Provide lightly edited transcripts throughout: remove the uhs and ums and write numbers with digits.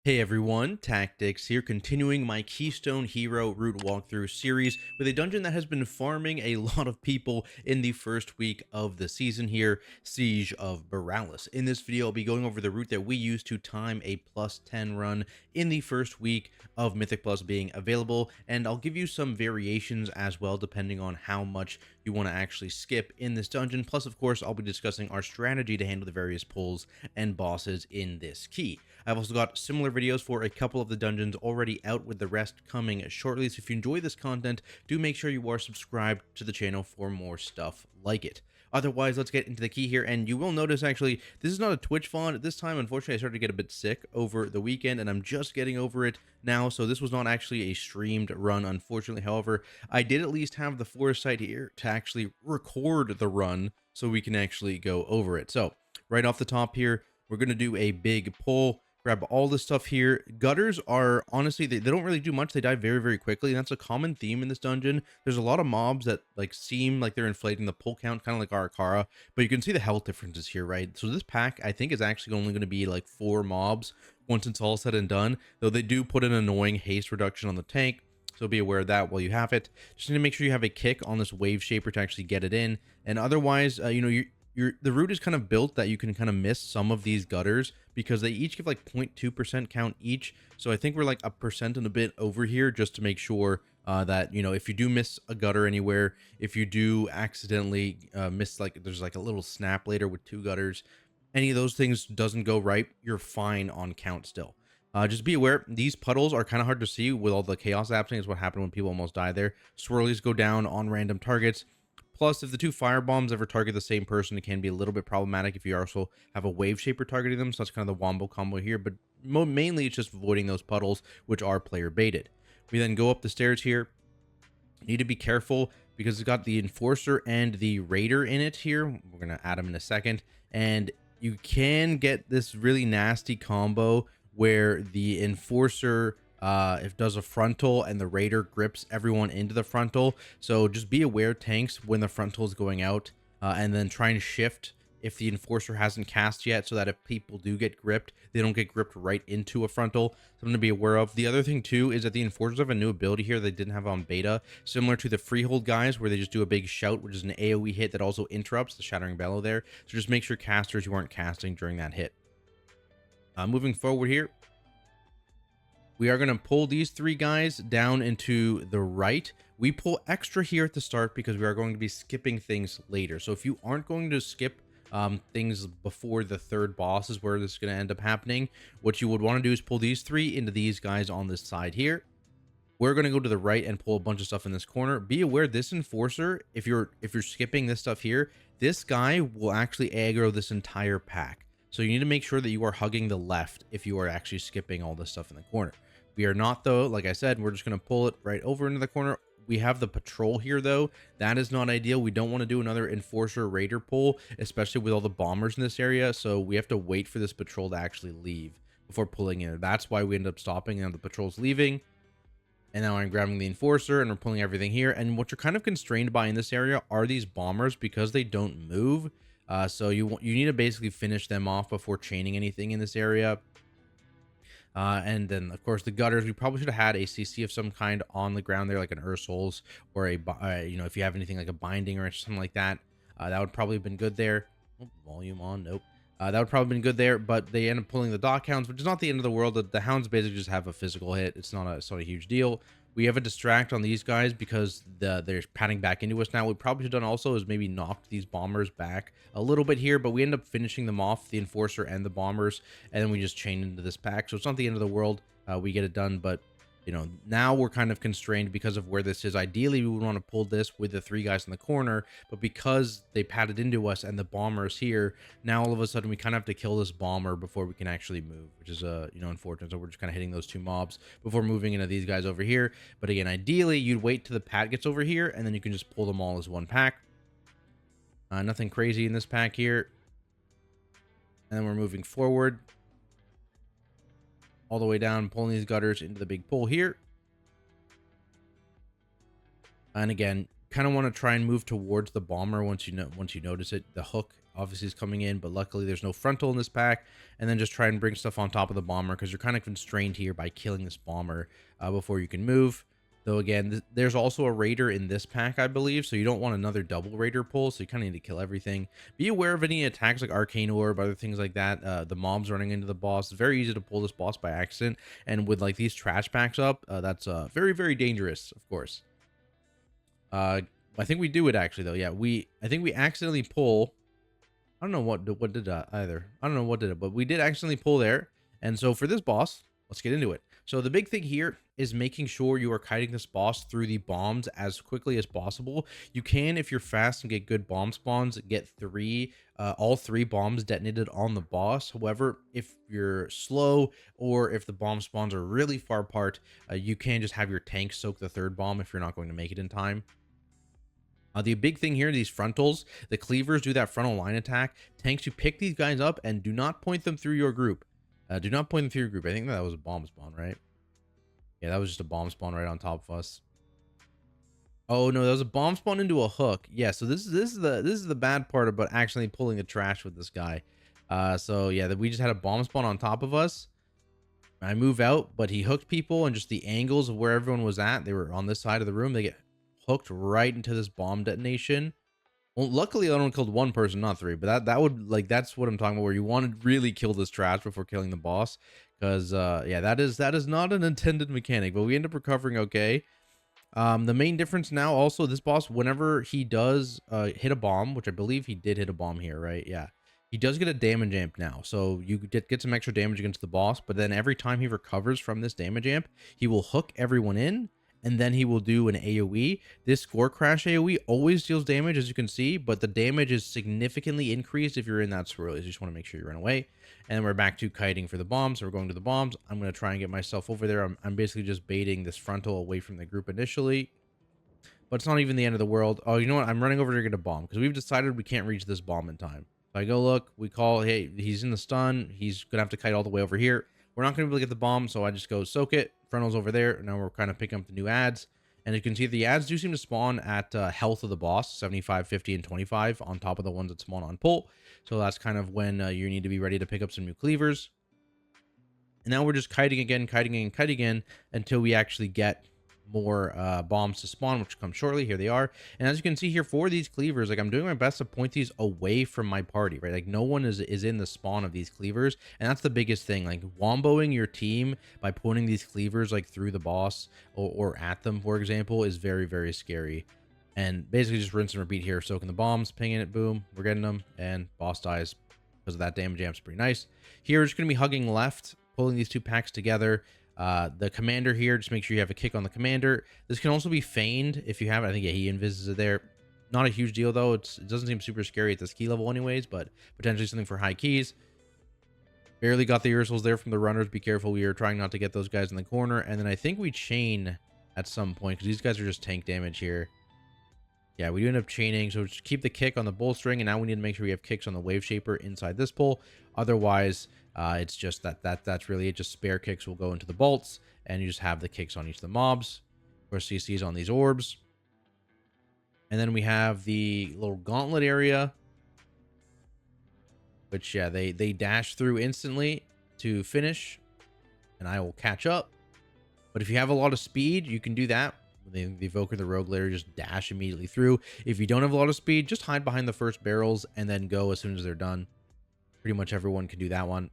Hey everyone, Tactics here, continuing my Keystone Hero Route Walkthrough series with a dungeon that has been farming a lot of people in the first week of the season here, Siege of BORALUS. In this video, I'll be going over the route that we use to time a +10 run in the first week of Mythic Plus being available, and I'll give you some variations as well depending on how much you want to actually skip in this dungeon. Plus, of course, I'll be discussing our strategy to handle the various pulls and bosses in this key. I've also got similar videos for a couple of the dungeons already out, with the rest coming shortly. So if you enjoy this content, do make sure you are subscribed to the channel for more stuff like it. Otherwise, let's get into the key here. And you will notice, actually, this is not a Twitch font. This time, unfortunately, I started to get a bit sick over the weekend, and I'm just getting over it now. So this was not actually a streamed run, unfortunately. However, I did at least have the foresight here to actually record the run so we can actually go over it. So right off the top here, we're going to do a big pull. Grab all this stuff here. Gutters are, honestly, they don't really do much. They die very, very quickly, and that's a common theme in this dungeon. There's a lot of mobs that like seem like they're inflating the pull count, kind of like Arakara, but you can see the health differences here, right? So this pack, I think, is actually only going to be like 4 mobs once it's all said and done, though they do put an annoying haste reduction on the tank. So be aware of that while you have it. Just need to make sure you have a kick on this wave shaper to actually get it in. And otherwise, the route is kind of built that you can kind of miss some of these gutters because they each give like 0.2% count each. So I think we're like 1% and a bit over here, just to make sure that, if you do miss a gutter anywhere, if you do accidentally miss, like there's like a little snap later with 2 gutters, any of those things doesn't go right, you're fine on count still. Just be aware, these puddles are kind of hard to see with all the chaos happening. Is what happened when people almost die there. Swirlies go down on random targets. Plus, if the 2 fire bombs ever target the same person, it can be a little bit problematic if you also have a wave shaper targeting them. So that's kind of the wombo combo here. But mainly, it's just avoiding those puddles, which are player baited. We then go up the stairs here. Need to be careful because it's got the Enforcer and the Raider in it here. We're going to add them in a second. And you can get this really nasty combo where the Enforcer if does a frontal and the Raider grips everyone into the frontal. So just be aware, tanks, when the frontal is going out, and then try and shift if the Enforcer hasn't cast yet, so that if people do get gripped, they don't get gripped right into a frontal. Something to be aware of. The other thing too is that the Enforcers have a new ability here they didn't have on beta, similar to the Freehold guys, where they just do a big shout, which is an AoE hit that also interrupts the Shattering Bellow there. So just make sure casters, you aren't casting during that hit. Moving forward here, we are going to pull these 3 guys down into the right. We pull extra here at the start because we are going to be skipping things later. So if you aren't going to skip things before the 3rd boss is where this is going to end up happening, what you would want to do is pull these 3 into these guys on this side here. We're going to go to the right and pull a bunch of stuff in this corner. Be aware, this Enforcer, if you're skipping this stuff here, this guy will actually aggro this entire pack. So you need to make sure that you are hugging the left if you are actually skipping all this stuff in the corner. We are not, though. Like I said, we're just going to pull it right over into the corner. We have the patrol here, though. That is not ideal. We don't want to do another Enforcer Raider pull, especially with all the bombers in this area. So we have to wait for this patrol to actually leave before pulling in. That's why we end up stopping, and the patrol's leaving. And now I'm grabbing the Enforcer and we're pulling everything here. And what you're kind of constrained by in this area are these bombers because they don't move. So you need to basically finish them off before chaining anything in this area. And then, of course, the gutters, we probably should have had a CC of some kind on the ground there, like an Ursul's or a, if you have anything like a binding or something like that, that would probably have been good there. Oh, volume on, nope. That would probably have been good there, but they end up pulling the Dock Hounds, which is not the end of the world. The Hounds basically just have a physical hit. It's not a huge deal. We have a distract on these guys because they're patting back into us now. What we probably should have done also is maybe knocked these bombers back a little bit here, but we end up finishing them off, the Enforcer and the bombers, and then we just chain into this pack. So it's not the end of the world. We get it done, but now we're kind of constrained because of where this is. Ideally, we would want to pull this with the 3 guys in the corner, but because they patted into us and the bomber's here, now all of a sudden we kind of have to kill this bomber before we can actually move, which is unfortunate. So we're just kind of hitting those 2 mobs before moving into these guys over here. But again, ideally, you'd wait till the pat gets over here, and then you can just pull them all as one pack. Nothing crazy in this pack here. And then we're moving forward all the way down, pulling these gutters into the big pull here. And again, kind of want to try and move towards the bomber once you notice it. The hook obviously is coming in, but luckily there's no frontal in this pack. And then just try and bring stuff on top of the bomber, because you're kind of constrained here by killing this bomber before you can move. Though again, there's also a raider in this pack, I believe, so you don't want another double raider pull, so you kind of need to kill everything. Be aware of any attacks like arcane orb, other things like that. The mobs running into the boss. It's very easy to pull this boss by accident, and with like these trash packs up, that's very, very dangerous, of course. I think we do it actually though. Yeah, I think we accidentally pull. I don't know what did either. I don't know what did it, but we did accidentally pull there. And so for this boss, let's get into it. So the big thing here is making sure you are kiting this boss through the bombs as quickly as possible. You can, if you're fast and get good bomb spawns, get all three bombs detonated on the boss. However, if you're slow or if the bomb spawns are really far apart, you can just have your tank soak the third bomb if you're not going to make it in time. The big thing here, these frontals, the cleavers do that frontal line attack. Tanks, you pick these guys up and do not point them through your group. Do not point them through your group. I think that was a bomb spawn, right? Yeah, that was just a bomb spawn right on top of us. Oh no, that was a bomb spawn into a hook. Yeah, so this is the bad part about actually pulling the trash with this guy. So yeah, we just had a bomb spawn on top of us. I move out, but he hooked people, and just the angles of where everyone was at, they were on this side of the room. They get hooked right into this bomb detonation. Well, luckily I only killed one person, not three, but that would, like, that's what I'm talking about, where you want to really kill this trash before killing the boss, because yeah, that is not an intended mechanic, but we end up recovering okay. The main difference now also, this boss, whenever he does hit a bomb, which I believe he did hit a bomb here, right? Yeah, he does get a damage amp now, so you get some extra damage against the boss, but then every time he recovers from this damage amp, he will hook everyone in, and then he will do an AoE. This score crash AoE always deals damage, as you can see, but the damage is significantly increased if you're in that swirl. You just want to make sure you run away. And then we're back to kiting for the bombs. So we're going to the bombs. I'm going to try and get myself over there. I'm basically just baiting this frontal away from the group initially, but it's not even the end of the world. Oh, you know what? I'm running over to get a bomb, because we've decided we can't reach this bomb in time. So I go look, we call, hey, he's in the stun. He's going to have to kite all the way over here. We're not going to be able to get the bomb, so I just go soak it. Frontal's over there. Now we're kind of picking up the new ads. And you can see the ads do seem to spawn at health of the boss, 75, 50, and 25 on top of the ones that spawn on pull. So that's kind of when you need to be ready to pick up some new cleavers. And now we're just kiting again, kiting again, kiting again until we actually get more bombs to spawn, which come shortly. Here they are. And as you can see here, for these cleavers, like, I'm doing my best to point these away from my party, right? Like, no one is in the spawn of these cleavers, and that's the biggest thing. Like, womboing your team by pointing these cleavers like through the boss or at them, for example, is very, very scary. And basically just rinse and repeat here, soaking the bombs, pinging it, boom, we're getting them, and boss dies because of that damage amp's pretty nice. Here we're just going to be hugging left, pulling these two packs together. The commander here, just make sure you have a kick on the commander. This can also be feigned if you have it. I think, yeah, he invises it there. Not a huge deal though. It doesn't seem super scary at this key level anyways, but potentially something for high keys. Barely got the Ursuls there from the runners. Be careful, we are trying not to get those guys in the corner. And then I think we chain at some point, because these guys are just tank damage here. Yeah, we do end up chaining, so just keep the kick on the bull string, and now we need to make sure we have kicks on the wave shaper inside this pull. Otherwise, it's just that's really it. Just spare kicks will go into the bolts, and you just have the kicks on each of the mobs. Of course, CCs on these orbs. And then we have the little gauntlet area, which, yeah, they dash through instantly to finish, and I will catch up. But if you have a lot of speed, you can do that. The Evoker, the Rogue Lair, just dash immediately through. If you don't have a lot of speed, just hide behind the first barrels and then go as soon as they're done. Pretty much everyone can do that one.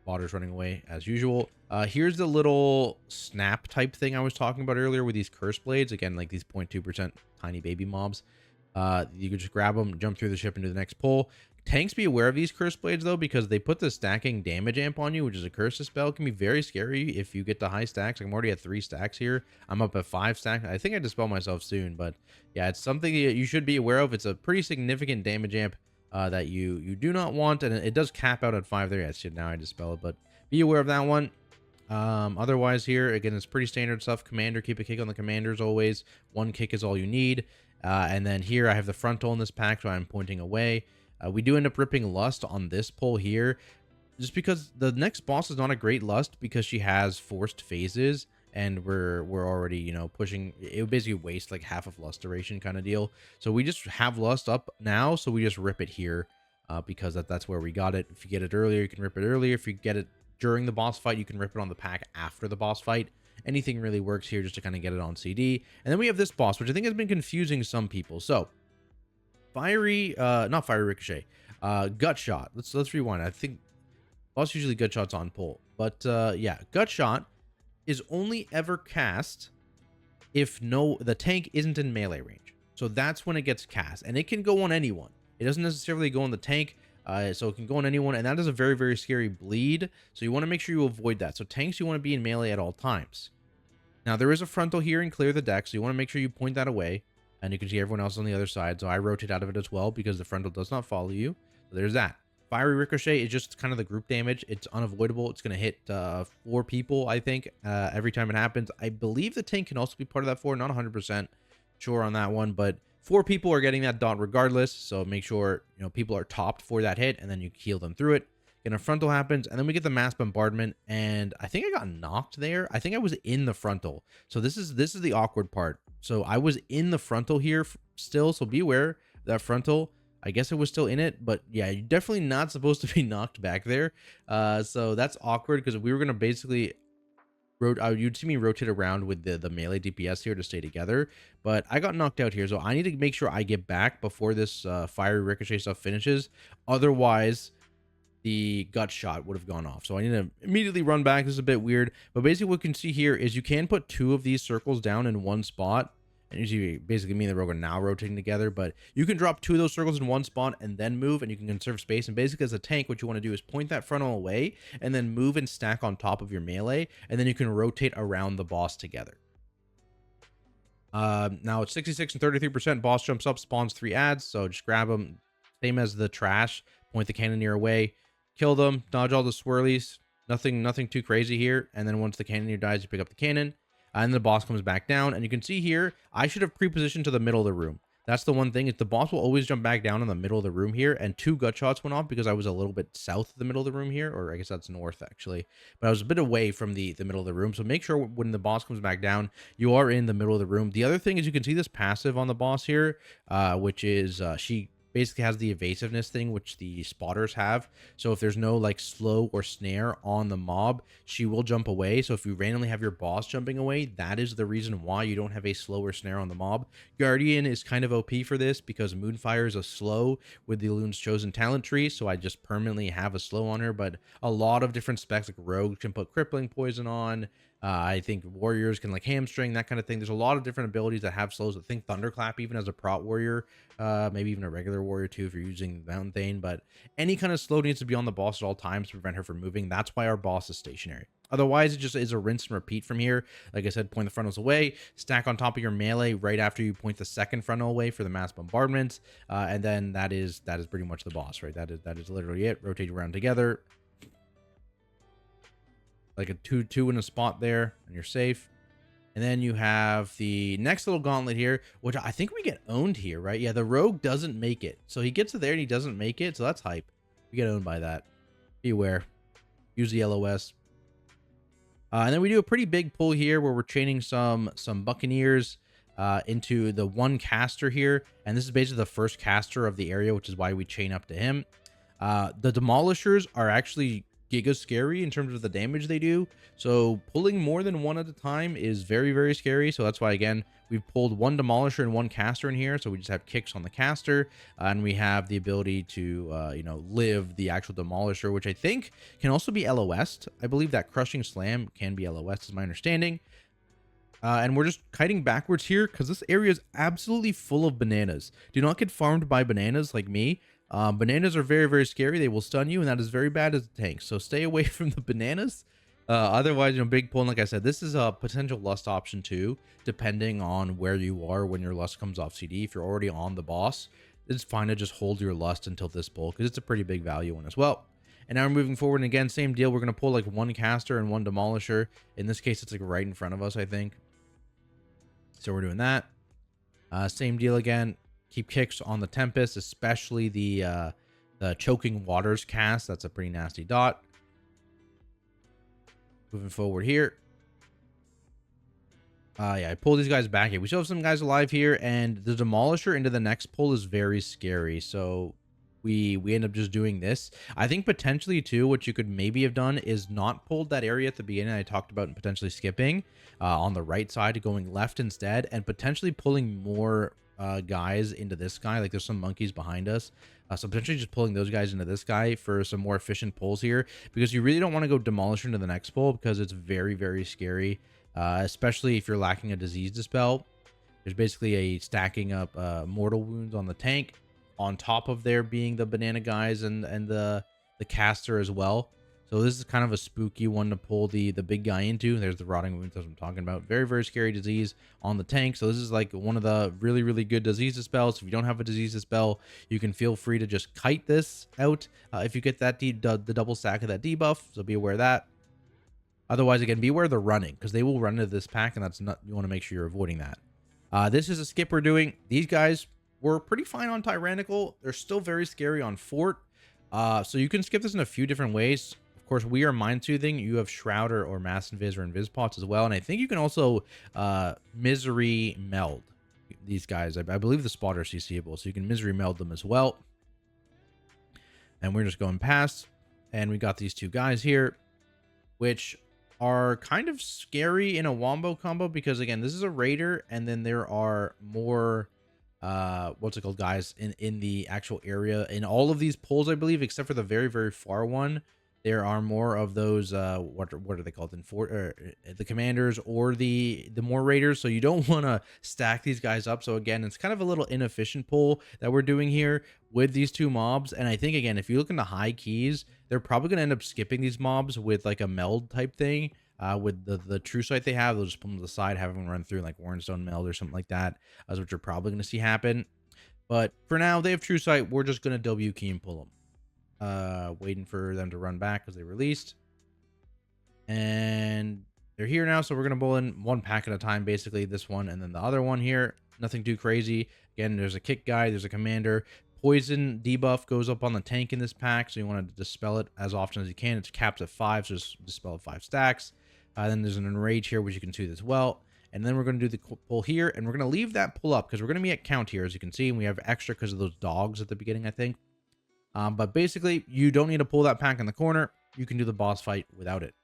Watter's running away as usual. Here's the little snap type thing I was talking about earlier with these curse blades. Again, like these 0.2% tiny baby mobs. You can just grab them, jump through the ship into the next pull. Tanks, be aware of these curse blades though, because they put the stacking damage amp on you, which is a curse spell. It can be very scary if you get to high stacks. I'm already at 3 stacks here. I'm up at 5 stacks. I think I dispel myself soon, but yeah, it's something that you should be aware of. It's a pretty significant damage amp that you do not want, and it does cap out at 5 there. Yeah, shit, now I dispel it, but be aware of that one. Otherwise here, again, it's pretty standard stuff. Commander, keep a kick on the commanders always. 1 kick is all you need. And then here I have the frontal in this pack, so I'm pointing away. We do end up ripping Lust on this pull here, just because the next boss is not a great Lust, because she has forced phases, and we're already, you know, pushing. It would basically waste like half of lust duration kind of deal. So we just have lust up now, so we just rip it here, because that's where we got it. If you get it earlier, you can rip it earlier. If you get it during the boss fight, you can rip it on the pack after the boss fight. Anything really works here just to kind of get it on CD. And then we have this boss, which I think has been confusing some people. So not fiery ricochet, gut shot. Let's rewind. I think boss usually gut shots on pull, but yeah, gut shot is only ever cast if the tank isn't in melee range. So that's when it gets cast, and it can go on anyone. It doesn't necessarily go on the tank, so it can go on anyone, and that is a very, very scary bleed. So you want to make sure you avoid that. So tanks, you want to be in melee at all times. Now there is a frontal here and clear the deck, so you want to make sure you point that away, and you can see everyone else on the other side. So I rotate out of it as well because the frontal does not follow you. So there's that. Fiery ricochet is just kind of the group damage. It's unavoidable. It's going to hit 4 people, I think, every time it happens. I believe the tank can also be part of that 4. Not 100% sure on that one, but 4 people are getting that dot regardless. So make sure, you know, people are topped for that hit, and then you heal them through it. Then a frontal happens, and then we get the mass bombardment, and I think I got knocked there. I think I was in the frontal. So this is the awkward part. So I was in the frontal here still, so beware that frontal. I guess it was still in it, but yeah, you're definitely not supposed to be knocked back there. So that's awkward because we were gonna basically you'd see me rotate around with the melee DPS here to stay together, but I got knocked out here, so I need to make sure I get back before this fiery ricochet stuff finishes. Otherwise, the gut shot would have gone off. So I need to immediately run back. This is a bit weird, but basically what you can see here is you can put 2 of these circles down in one spot. And usually basically me and the rogue are now rotating together, but you can drop 2 of those circles in one spot and then move, and you can conserve space. And basically as a tank, what you want to do is point that frontal away and then move and stack on top of your melee, and then you can rotate around the boss together. Now it's 66 and 33%. Boss jumps up, spawns 3 adds, so just grab them. Same as the trash. Point the cannoneer away, kill them, dodge all the swirlies. Nothing too crazy here. And then once the cannoneer dies, you pick up the cannon. And the boss comes back down, and you can see here, I should have pre-positioned to the middle of the room. That's the one thing, is the boss will always jump back down in the middle of the room here, and 2 gut shots went off because I was a little bit south of the middle of the room here, or I guess that's north, actually. But I was a bit away from the middle of the room, so make sure when the boss comes back down, you are in the middle of the room. The other thing is you can see this passive on the boss here, which is she basically has the evasiveness thing, which the spotters have. So if there's no like slow or snare on the mob, she will jump away. So if you randomly have your boss jumping away, that is the reason why you don't have a slow or snare on the mob. Guardian is kind of OP for this because Moonfire is a slow with the Loon's Chosen talent tree, so I just permanently have a slow on her. But a lot of different specs, like Rogue can put crippling poison on. I think warriors can like hamstring, that kind of thing. There's a lot of different abilities that have slows. I think Thunderclap even as a prot warrior, maybe even a regular warrior too if you're using Mountain Thane. But any kind of slow needs to be on the boss at all times to prevent her from moving. That's why our boss is stationary. Otherwise, it just is a rinse and repeat from here. Like I said, point the frontals away, stack on top of your melee right after you point the second frontal away for the mass bombardment, and then that is pretty much the boss, right? That is literally it. Rotate around together. Like a 2-2 in a spot there, and you're safe. And then you have the next little gauntlet here, which I think we get owned here, right? Yeah, the rogue doesn't make it. So he gets it there and he doesn't make it, so that's hype. We get owned by that. Beware. Use the LOS. And then we do a pretty big pull here where we're chaining some Buccaneers into the one caster here. And this is basically the first caster of the area, which is why we chain up to him. The Demolishers are actually giga scary in terms of the damage they do, so pulling more than one at a time is very, very scary. So that's why, again, we've pulled 1 Demolisher and 1 caster in here, so we just have kicks on the caster, and we have the ability to you know, live the actual Demolisher, which I think can also be LOS'd. I believe that Crushing Slam can be LOS'd, is my understanding. And we're just kiting backwards here because this area is absolutely full of bananas. Do not get farmed by bananas like me. Bananas are very, very scary. They will stun you, and that is very bad as a tank. So stay away from the bananas. Otherwise, you know, big pull. And like I said, this is a potential lust option too, depending on where you are when your lust comes off CD. If you're already on the boss, it's fine to just hold your lust until this pull because it's a pretty big value one as well. And now we're moving forward, and again, same deal. We're going to pull like 1 caster and 1 Demolisher. In this case, it's like right in front of us, I think. So we're doing that. Same deal again. Keep kicks on the Tempest, especially the Choking Waters cast. That's a pretty nasty dot. Moving forward here. Yeah, I pull these guys back here. We still have some guys alive here, and the demolisher into the next pull is very scary. So we end up just doing this. I think potentially too, what you could maybe have done is not pulled that area at the beginning I talked about and potentially skipping on the right side, going left instead, and potentially pulling more guys into this guy. Like there's some monkeys behind us. So potentially just pulling those guys into this guy for some more efficient pulls here, because you really don't want to go demolisher into the next pull because it's very, very scary. Especially if you're lacking a disease dispel. There's basically a stacking up mortal wounds on the tank, on top of there being the banana guys and the caster as well. So this is kind of a spooky one to pull the big guy into. There's the rotting wounds, as I'm talking about. Very, very scary disease on the tank. So this is like one of the really, really good disease dispels. If you don't have a disease dispel, you can feel free to just kite this out if you get that the double stack of that debuff. So be aware of that. Otherwise, again, beware the running, because they will run into this pack, and that's not, you want to make sure you're avoiding that. This is a skip we're doing. These guys were pretty fine on Tyrannical. They're still very scary on Fort. So you can skip this in a few different ways. Of course, we are Mind Soothing. You have Shrouder or Mass Invis or Invis Pots as well. And I think you can also Misery Meld these guys. I believe the spotter is CCable, so you can Misery Meld them as well. And we're just going past. And we got these two guys here, which are kind of scary in a wombo combo, because again, this is a raider, and then there are more what's it called, guys in the actual area in all of these pulls, I believe, except for the very, very far one. There are more of those what are they called, the commanders or the more raiders. So you don't want to stack these guys up. So again, it's kind of a little inefficient pull that we're doing here with these two mobs. And I think, again, if you look into high keys, they're probably going to end up skipping these mobs with like a meld type thing. With the true sight they have, they'll just put them to the side, have them run through like Warrenstone meld or something like that, as what you're probably going to see happen. But for now, they have true sight. We're just going to W key and pull them. Waiting for them to run back because they released, and they're here now. So we're gonna pull in one pack at a time, basically this one and then the other one here. Nothing too crazy. Again, there's a kick guy, there's a commander. Poison debuff goes up on the tank in this pack, so you want to dispel it as often as you can. It's capped at 5, so just dispel 5 stacks. Then there's an enrage here, which you can soothe as well. And then we're going to do the pull here, and we're going to leave that pull up because we're going to be at count here, as you can see, and we have extra because of those dogs at the beginning, I think. But basically, you don't need to pull that pack in the corner. You can do the boss fight without it.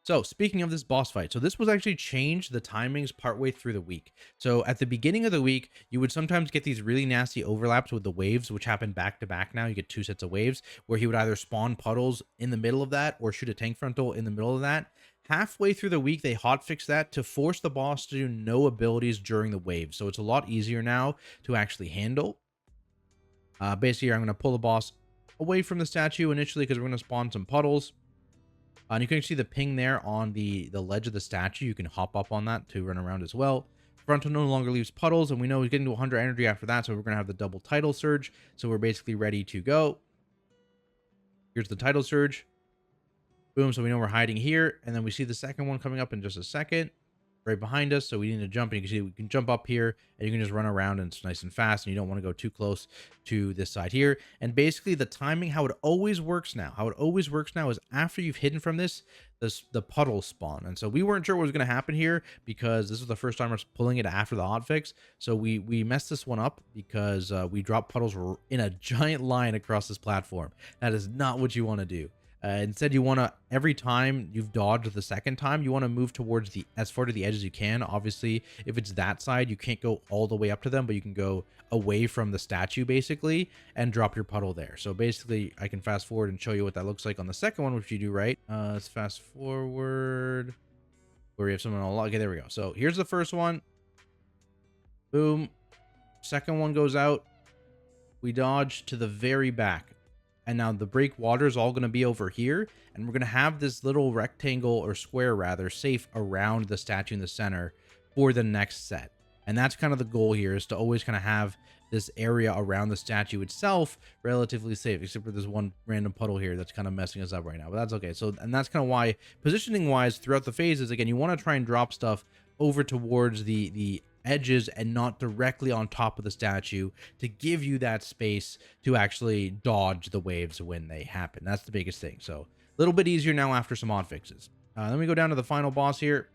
So speaking of this boss fight, so this was actually changed the timings partway through the week. So at the beginning of the week, you would sometimes get these really nasty overlaps with the waves, which happen back to back now. You get 2 sets of waves where he would either spawn puddles in the middle of that or shoot a tank frontal in the middle of that. Halfway through the week, they hotfixed that to force the boss to do no abilities during the wave. So it's a lot easier now to actually handle. Basically, I'm going to pull the boss away from the statue initially because we're going to spawn some puddles. And you can see the ping there on the ledge of the statue. You can hop up on that to run around as well. Frontal no longer leaves puddles, and we know he's getting to 100 energy after that, so we're going to have the double tidal surge. So we're basically ready to go. Here's the tidal surge. Boom, so we know we're hiding here. And then we see the second one coming up in just a second, right behind us. So we need to jump, and you can see we can jump up here and you can just run around, and it's nice and fast, and you don't want to go too close to this side here. And basically the timing, how it always works now is after you've hidden from the puddle spawn. And so we weren't sure what was going to happen here because this was the first time we're pulling it after the hotfix. So we messed this one up because we dropped puddles in a giant line across this platform. That is not what you want to do. Instead, you want to, every time you've dodged the second time, you want to move towards as far to the edge as you can. Obviously, if it's that side, you can't go all the way up to them, but you can go away from the statue, basically, and drop your puddle there. So basically, I can fast forward and show you what that looks like on the second one, which you do right. Let's fast forward where we have someone all. Okay, there we go. So here's the first one. Boom. Second one goes out. We dodge to the very back. And now the break water is all going to be over here, and we're going to have this little rectangle, or square rather, safe around the statue in the center for the next set. And that's kind of the goal here, is to always kind of have this area around the statue itself relatively safe, except for this one random puddle here that's kind of messing us up right now, but that's okay. So, and that's kind of why, positioning wise throughout the phases, again, you want to try and drop stuff over towards the edges and not directly on top of the statue to give you that space to actually dodge the waves when they happen. That's the biggest thing. So a little bit easier now after some odd fixes. Then we go down to the final boss here.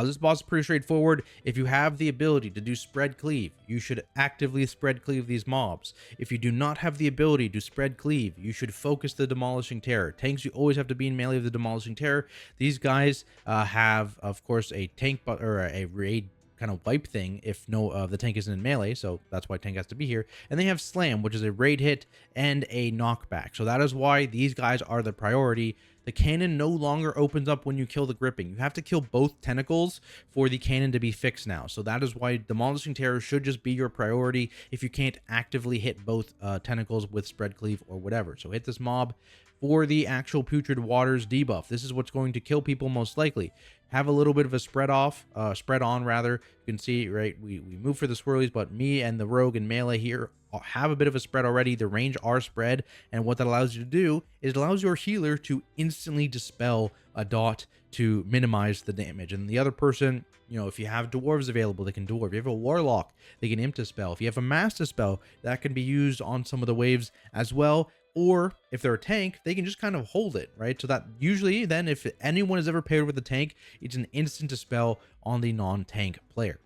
This boss is pretty straightforward. If you have the ability to do spread cleave, you should actively spread cleave these mobs. If you do not have the ability to spread cleave, you should focus the Demolishing Terror. Tanks, you always have to be in melee of the Demolishing Terror. These guys have, of course, a tank or a raid kind of wipe thing if the tank isn't in melee, so that's why tank has to be here. And they have slam, which is a raid hit and a knockback, so that is why these guys are the priority. The cannon no longer opens up when you kill the gripping. You have to kill both tentacles for the cannon to be fixed now, so that is why Demolishing Terror should just be your priority if you can't actively hit both tentacles with spread cleave or whatever. So hit this mob for the actual Putrid Waters debuff. This is what's going to kill people most likely. Have a little bit of a spread on rather. You can see, right, we move for the swirlies, but me and the rogue and melee here have a bit of a spread already. The range are spread, and what that allows you to do is it allows your healer to instantly dispel a dot to minimize the damage. And the other person, you know, if you have dwarves available, they can dwarf. If you have a warlock, they can imp dispel. If you have a mass dispel, that can be used on some of the waves as well. Or if they're a tank, they can just kind of hold it, right? So that usually then if anyone is ever paired with a tank, it's an instant dispel on the non-tank player.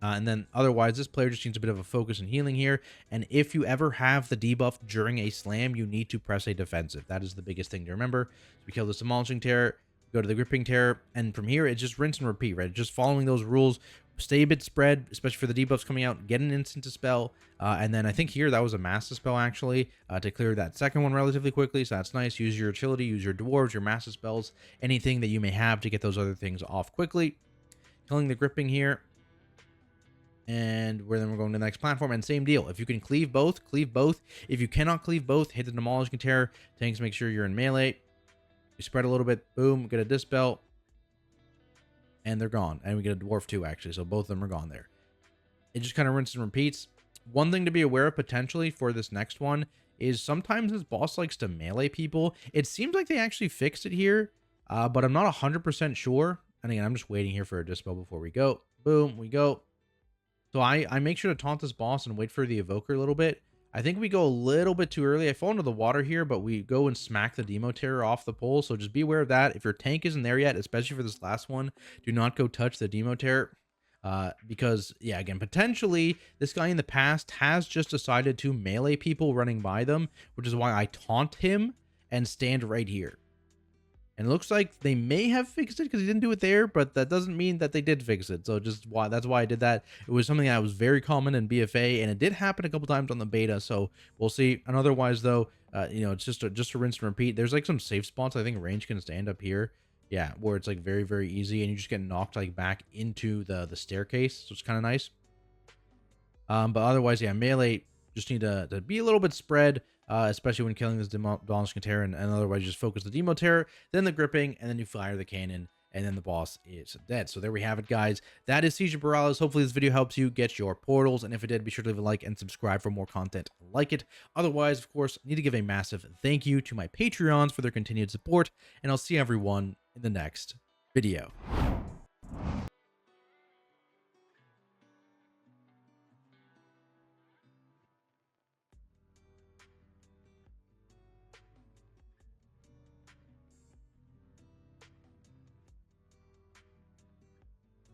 And then otherwise, this player just needs a bit of a focus and healing here. And if you ever have the debuff during a slam, you need to press a defensive. That is the biggest thing to remember. So we kill this Demolishing Terror, go to the Gripping Terror, and from here, it's just rinse and repeat, right? Just following those rules. Stay a bit spread, especially for the debuffs coming out. Get an instant dispel. And then I think here that was a mass dispel actually to clear that second one relatively quickly. So that's nice. Use your utility, use your dwarves, your mass dispels, anything that you may have to get those other things off quickly. Killing the Gripping here. And we're going to the next platform, and same deal. If you can cleave both, cleave both. If you cannot cleave both, hit the Demolishing Terror. Tanks, make sure you're in melee. You spread a little bit, boom, get a dispel. And they're gone. And we get a dwarf too, actually. So both of them are gone there. It just kind of rinses and repeats. One thing to be aware of potentially for this next one is sometimes this boss likes to melee people. It seems like they actually fixed it here, but I'm not 100% sure. And again, I'm just waiting here for a dispel before we go. Boom, we go. So I make sure to taunt this boss and wait for the evoker a little bit. I think we go a little bit too early. I fall into the water here, but we go and smack the Demo Terror off the pole. So just be aware of that. If your tank isn't there yet, especially for this last one, do not go touch the Demo Terror. Because, yeah, again, potentially this guy in the past has just decided to melee people running by them, which is why I taunt him and stand right here. And it looks like they may have fixed it because he didn't do it there, but that doesn't mean that they did fix it. So that's why I did that. It was something that was very common in BFA, and it did happen a couple times on the beta. So we'll see. And otherwise, though, you know, it's just a rinse and repeat. There's like some safe spots. I think range can stand up here. Yeah, where it's like very, very easy, and you just get knocked like back into the staircase. So it's kind of nice. But otherwise, yeah, melee just need to be a little bit spread. Especially when killing this Demolishing Terror, and otherwise just focus the Demo Terror, then the Gripping, and then you fire the cannon, and then the boss is dead. So there we have it, guys. That is Siege of BORALUS. Hopefully this video helps you get your portals, and if it did, be sure to leave a like and subscribe for more content like it. Otherwise, of course, I need to give a massive thank you to my Patreons for their continued support, and I'll see everyone in the next video.